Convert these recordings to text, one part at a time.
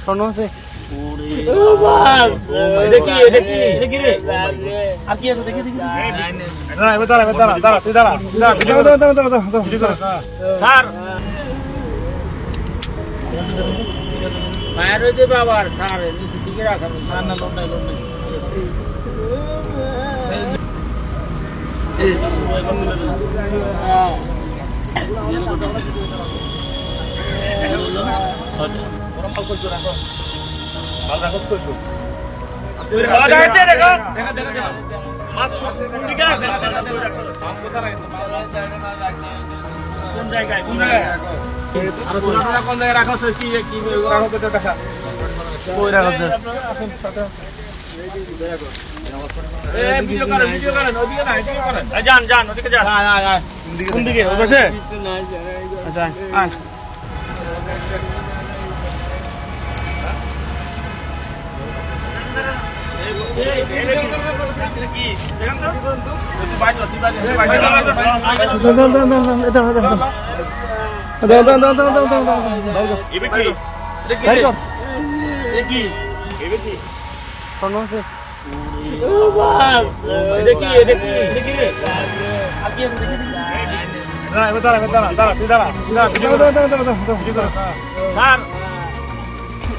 স্বর্ণ আছে মায়ের হয়েছে বাবার স্যার নিচে দিকে রাখা না লোন নাই কোন জায়গায় রাখা আছে কি কি রাখা টাকা কই রাখা ভিডিও করেন ওদিকে না এদিকে করেন যান যান ওদিকে যান আয় কোন দিকে ওই পাশে আচ্ছা আয় স্বর্ণ আছে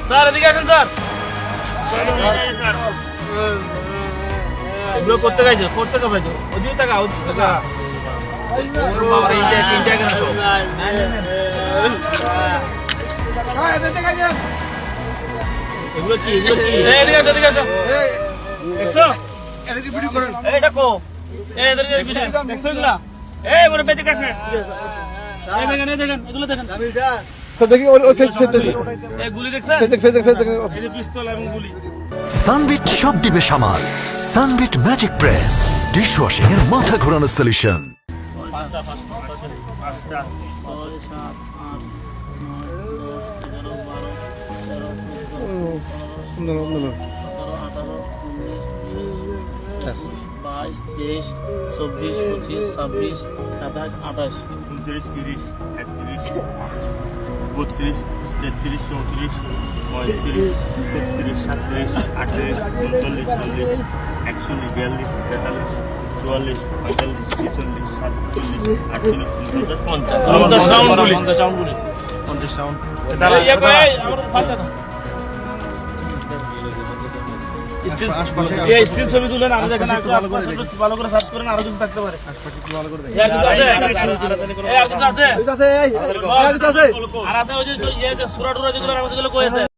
স্যার এদিকে আসেন স্যার এগুলো করতে গেছে করতে কবে তো ওদিকে টাকা এগুলো কি এদিকে আসো দেখছো এটা কো দেখছো এগুলা বড় বেঁচে গেছে দেখেন এগুলো দেখেন দেখি ওই ফেস দেখি গুলি দেখছেন এই যে পিস্তল এবং গুলি সানবিট সব দিবে সামাল। সানবিট ম্যাজিক প্রেস ডিশওয়াশিং এর মাথা ঘোরানো সলিউশন। বাইশ 23 24 25 26 27 28 29 30 31 32 33 34 35 36 37 38 39 40 41 42 43 44 45 46 47 48 50 সাউন্ড স্টিল ছবি তুলেন আমি দেখেন ভালো করে সার্চ করেন আরো কিছু থাকতে পারে আর আছে ওই যে সুরা টুরা যেগুলো কয়েছে